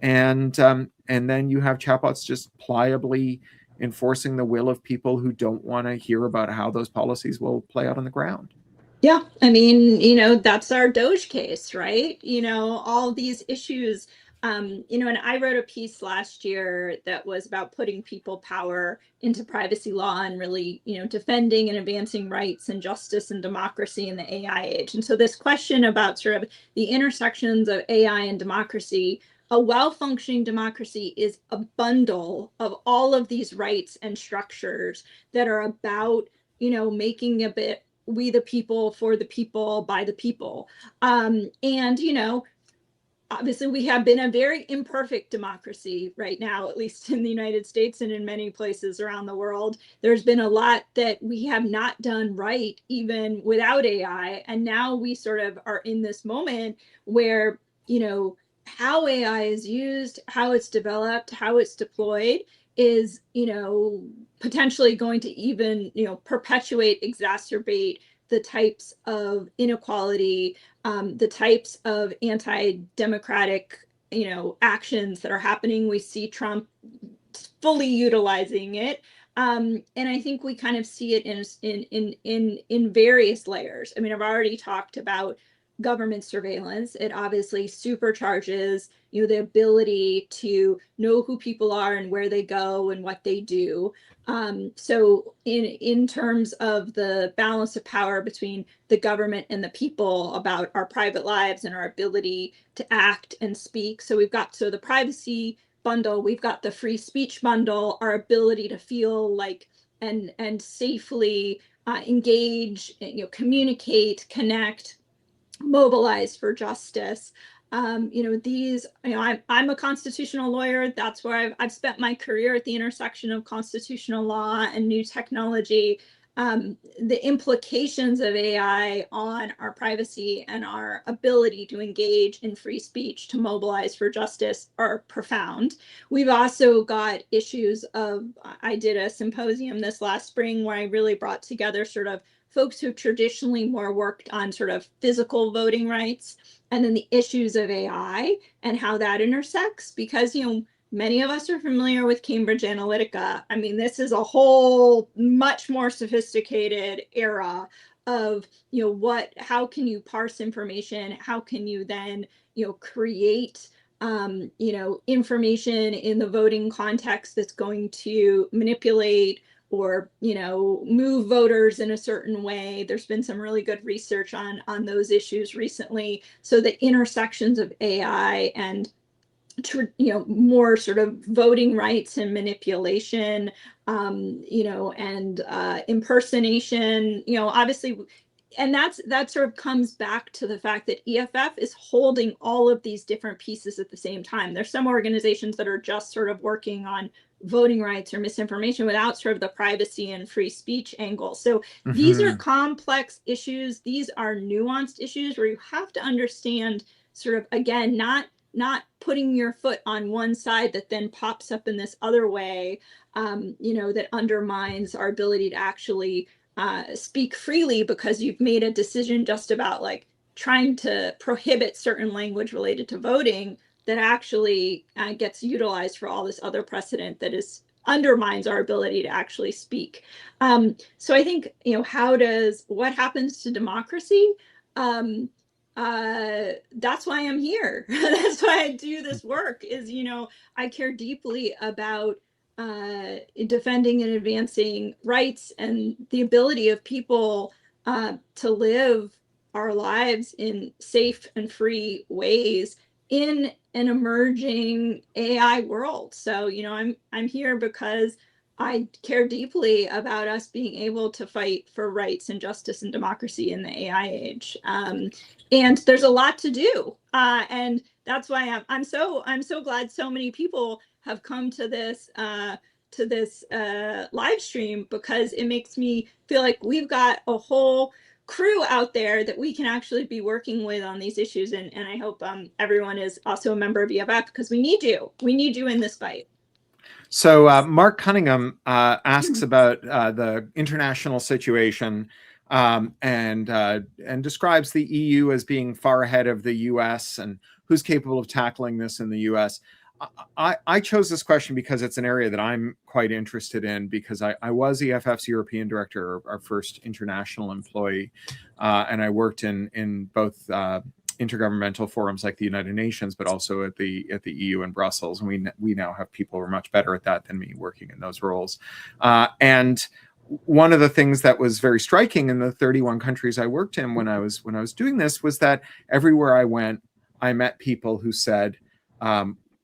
And then you have chatbots just pliably enforcing the will of people who don't want to hear about how those policies will play out on the ground. Yeah, I mean, that's our Doge case, right? All these issues. And I wrote a piece last year that was about putting people power into privacy law and really, defending and advancing rights and justice and democracy in the AI age. And so this question about sort of the intersections of AI and democracy, a well-functioning democracy is a bundle of all of these rights and structures that are about, making a bit we the people, for the people, by the people. And, obviously, we have been a very imperfect democracy right now, at least in the United States and in many places around the world. There's been a lot that we have not done right, even without AI. And now we sort of are in this moment where, how AI is used, how it's developed, how it's deployed is, potentially going to even, perpetuate, exacerbate the types of inequality, the types of anti-democratic, actions that are happening. We see Trump fully utilizing it. And I think we kind of see it in various layers. I mean, I've already talked about government surveillance. It obviously supercharges, the ability to know who people are and where they go and what they do. So in terms of the balance of power between the government and the people about our private lives and our ability to act and speak. So we've got the privacy bundle, we've got the free speech bundle, our ability to feel like and safely engage, communicate, connect, mobilize for justice. I'm a constitutional lawyer. That's where I've spent my career, at the intersection of constitutional law and new technology. The implications of AI on our privacy and our ability to engage in free speech, to mobilize for justice, are profound. We've also got issues of, I did a symposium this last spring where I really brought together sort of folks who traditionally more worked on sort of physical voting rights, and then the issues of AI and how that intersects, because, many of us are familiar with Cambridge Analytica. I mean, this is a whole much more sophisticated era of, how can you parse information? How can you then, create, information in the voting context that's going to manipulate or, move voters in a certain way. There's been some really good research on those issues recently. So the intersections of AI and more sort of voting rights and manipulation, and impersonation, obviously, and that sort of comes back to the fact that EFF is holding all of these different pieces at the same time. There's some organizations that are just sort of working on voting rights or misinformation without sort of the privacy and free speech angle. So these are complex issues. These are nuanced issues where you have to understand sort of, again, not putting your foot on one side that then pops up in this other way, that undermines our ability to actually speak freely because you've made a decision just about like trying to prohibit certain language related to voting that actually gets utilized for all this other precedent that undermines our ability to actually speak. So I think, what happens to democracy? That's why I'm here. That's why I do this work, is, I care deeply about defending and advancing rights and the ability of people to live our lives in safe and free ways in an emerging AI world. So, I'm here because I care deeply about us being able to fight for rights and justice and democracy in the AI age. And there's a lot to do. And that's why I'm so glad so many people have come to this live stream, because it makes me feel like we've got a whole crew out there that we can actually be working with on these issues. And I hope everyone is also a member of EFF, because we need you. We need you in this fight. So Mark Cunningham asks about the international situation and describes the EU as being far ahead of the US and who's capable of tackling this in the US. I chose this question because it's an area that I'm quite interested in, because I was EFF's European director, our first international employee, and I worked in both intergovernmental forums like the United Nations, but also at the EU in Brussels. And we now have people who are much better at that than me working in those roles. And one of the things that was very striking in the 31 countries I worked in when I was doing this was that everywhere I went, I met people who said,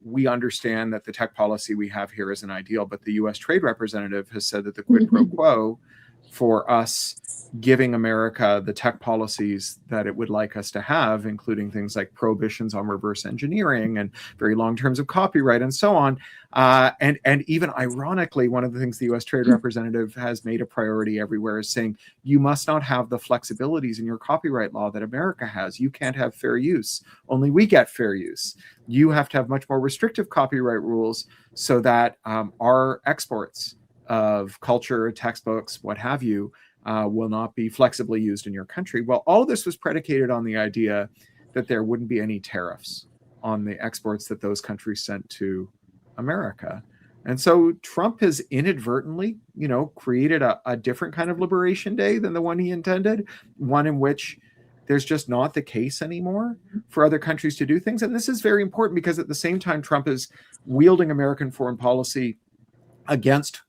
we understand that the tech policy we have here isn't ideal, but the US trade representative has said that the quid pro quo for us giving America the tech policies that it would like us to have, including things like prohibitions on reverse engineering and very long terms of copyright and so on. And even ironically, one of the things the US trade representative has made a priority everywhere is saying, you must not have the flexibilities in your copyright law that America has. You can't have fair use. Only we get fair use. You have to have much more restrictive copyright rules so that our exports of culture, textbooks, what have you, will not be flexibly used in your country. Well, all of this was predicated on the idea that there wouldn't be any tariffs on the exports that those countries sent to America. And so Trump has inadvertently, created a different kind of liberation day than the one he intended, one in which there's just not the case anymore for other countries to do things. And this is very important because at the same time, Trump is wielding American foreign policy against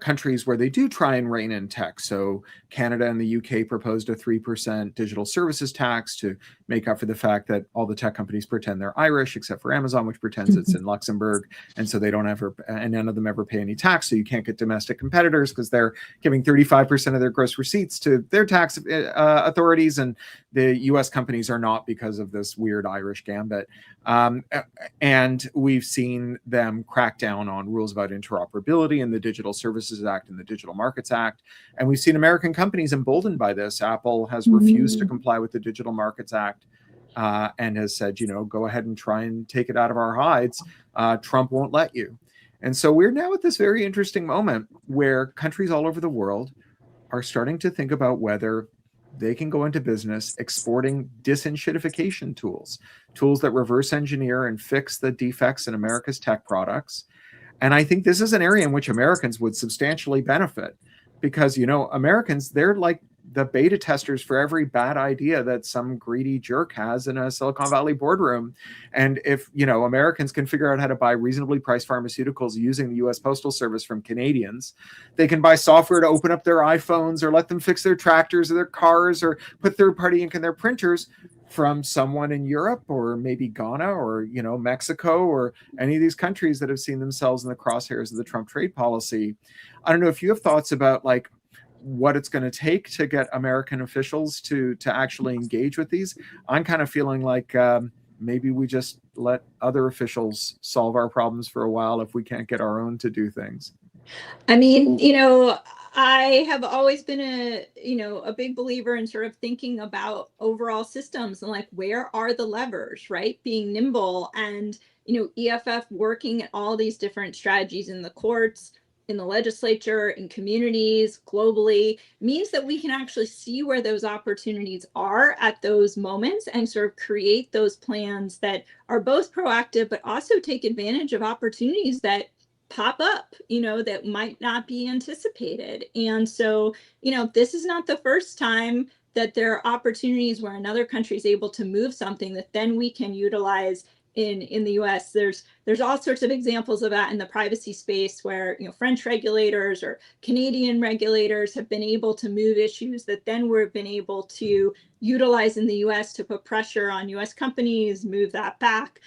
countries where they do try and rein in tech. So Canada and the UK proposed a 3% digital services tax to make up for the fact that all the tech companies pretend they're Irish, except for Amazon, which pretends it's in Luxembourg. And so they don't ever, and none of them ever pay any tax. So you can't get domestic competitors because they're giving 35% of their gross receipts to their tax authorities. And the US companies are not, because of this weird Irish gambit. And we've seen them crack down on rules about interoperability in the Digital Services Act and the Digital Markets Act. And we've seen American companies emboldened by this. Apple has refused to comply with the Digital Markets Act and has said, you know, go ahead and try and take it out of our hides. Trump won't let you. And so we're now at this very interesting moment where countries all over the world are starting to think about whether they can go into business exporting disenshittification tools that reverse engineer and fix the defects in America's tech products. And I think this is an area in which Americans would substantially benefit because, you know, Americans, they're like the beta testers for every bad idea that some greedy jerk has in a Silicon Valley boardroom. And if, you know, Americans can figure out how to buy reasonably priced pharmaceuticals using the US Postal Service from Canadians, they can buy software to open up their iPhones or let them fix their tractors or their cars or put third-party ink in their printers from someone in Europe or maybe Ghana or, you know, Mexico or any of these countries that have seen themselves in the crosshairs of the Trump trade policy. I don't know if you have thoughts about like what it's going to take to get American officials to actually engage with these. I'm kind of feeling like maybe we just let other officials solve our problems for a while if we can't get our own to do things. I mean, you know, I have always been a big believer in sort of thinking about overall systems and like, where are the levers, right? Being nimble and, you know, EFF working at all these different strategies in the courts, in the legislature, in communities, globally, means that we can actually see where those opportunities are at those moments and sort of create those plans that are both proactive, but also take advantage of opportunities that pop up, you know, that might not be anticipated. And so, you know, this is not the first time that there are opportunities where another country is able to move something that then we can utilize in the US. There's all sorts of examples of that in the privacy space where, you know, French regulators or Canadian regulators have been able to move issues that then we've been able to utilize in the US to put pressure on US companies, move that back.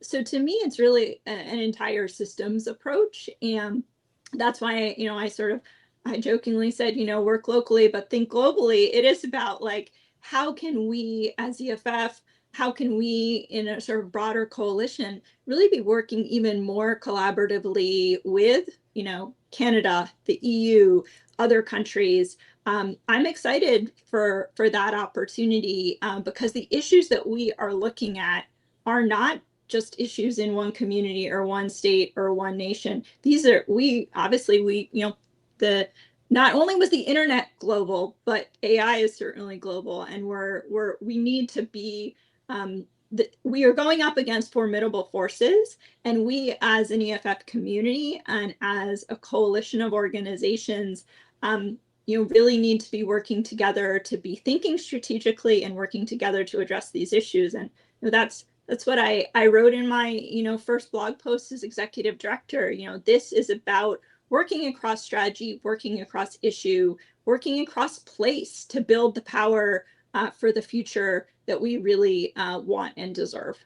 So to me, it's really an entire systems approach. And that's why, you know, I jokingly said, you know, work locally, but think globally. It is about like, how can we as EFF, how can we in a sort of broader coalition really be working even more collaboratively with, you know, Canada, the EU, other countries. I'm excited for that opportunity because the issues that we are looking at are not just issues in one community or one state or one nation. These are, you know, not only was the internet global, but AI is certainly global, and we need to be we are going up against formidable forces, and we as an EFF community and as a coalition of organizations, you know, really need to be working together to be thinking strategically and working together to address these issues. And you know, that's what I wrote in my, you know, first blog post as executive director. You know, this is about working across strategy, working across issue, working across place to build the power for the future that we really want and deserve.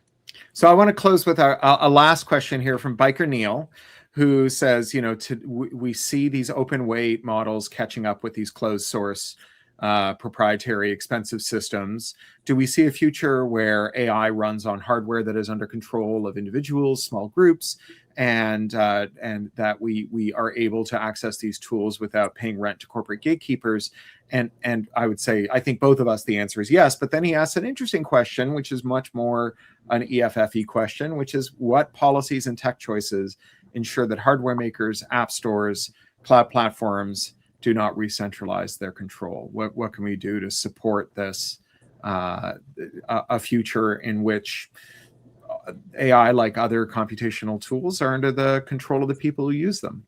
So I want to close with a last question here from Biker Neil, who says, you know, we see these open weight models catching up with these closed source proprietary expensive systems. Do we see a future where AI runs on hardware that is under control of individuals, small groups, and that we are able to access these tools without paying rent to corporate gatekeepers? And I would say, I think both of us, the answer is yes. But then he asks an interesting question, which is much more an EFFE question, which is what policies and tech choices ensure that hardware makers, app stores, cloud platforms do not re-centralize their control? What can we do to support this, a future in which AI, like other computational tools, are under the control of the people who use them?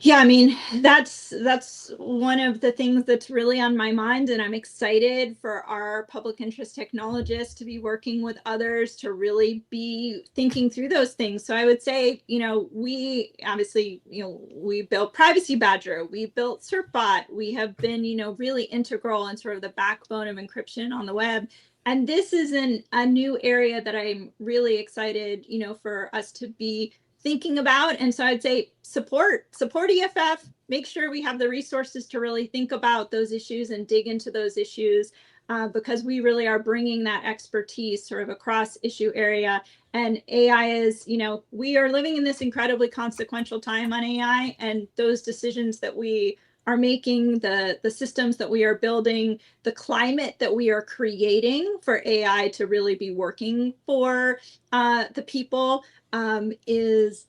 Yeah, I mean, that's one of the things that's really on my mind, and I'm excited for our public interest technologists to be working with others to really be thinking through those things. So I would say, we obviously, we built Privacy Badger, we built CertBot, we have been, really integral and sort of the backbone of encryption on the web. And this is a new area that I'm really excited, for us to be thinking about. And so I'd say support EFF, make sure we have the resources to really think about those issues and dig into those issues, because we really are bringing that expertise sort of across issue area. And AI is, we are living in this incredibly consequential time on AI, and those decisions that we are making, the systems that we are building, the climate that we are creating for AI to really be working for the people, is,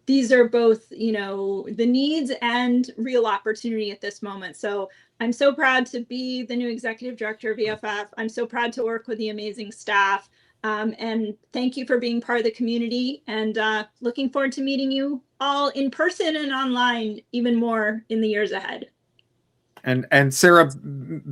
these are both, the needs and real opportunity at this moment. So I'm so proud to be the new executive director of EFF. I'm so proud to work with the amazing staff. And thank you for being part of the community, and looking forward to meeting you all in person and online even more in the years ahead. And Sarah,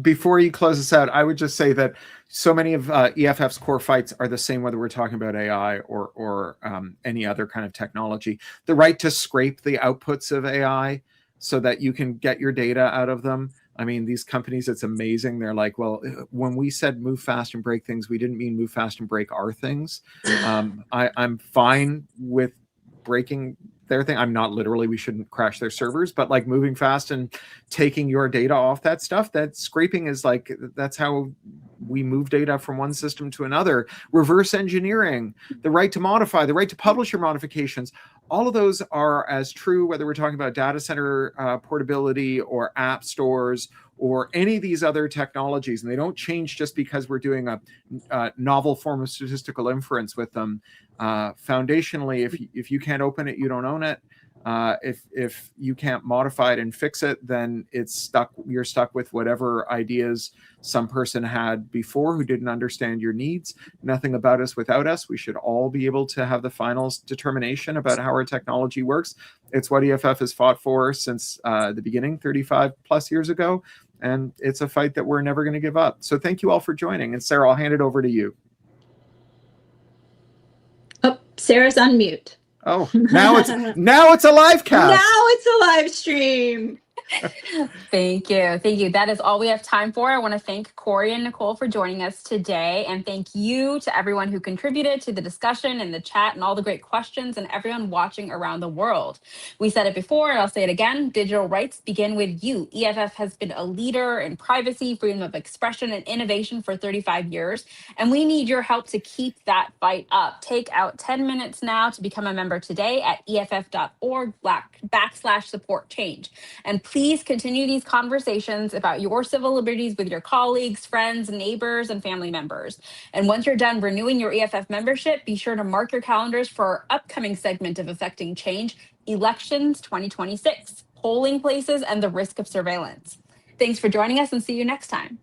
before you close us out, I would just say that so many of EFF's core fights are the same, whether we're talking about AI or any other kind of technology. The right to scrape the outputs of AI so that you can get your data out of them. I mean, these companies, it's amazing. They're like, well, when we said move fast and break things, we didn't mean move fast and break our things. I'm fine with breaking their thing. I'm not literally, we shouldn't crash their servers, but like moving fast and taking your data off that stuff, that scraping is like, that's how we move data from one system to another. Reverse engineering, the right to modify, the right to publish your modifications, all of those are as true, whether we're talking about data center portability or app stores or any of these other technologies. And they don't change just because we're doing a novel form of statistical inference with them. Foundationally, if you can't open it, you don't own it. If you can't modify it and fix it, then it's stuck. You're stuck with whatever ideas some person had before who didn't understand your needs. Nothing about us without us. We should all be able to have the final determination about how our technology works. It's what EFF has fought for since the beginning, 35 plus years ago. And it's a fight that we're never going to give up. So thank you all for joining. And Sarah, I'll hand it over to you. Oh, Sarah's on mute. Oh, now it's a live cast. Now it's a live stream. Thank you. That is all we have time for. I want to thank Cory and Nicole for joining us today. And thank you to everyone who contributed to the discussion and the chat and all the great questions, and everyone watching around the world. We said it before and I'll say it again. Digital rights begin with you. EFF has been a leader in privacy, freedom of expression, and innovation for 35 years. And we need your help to keep that fight up. Take out 10 minutes now to become a member today at EFF.org/support change. And please continue these conversations about your civil liberties with your colleagues, friends, neighbors, and family members. And once you're done renewing your EFF membership, be sure to mark your calendars for our upcoming segment of Affecting Change, Elections 2026, Polling Places and the Risk of Surveillance. Thanks for joining us, and see you next time.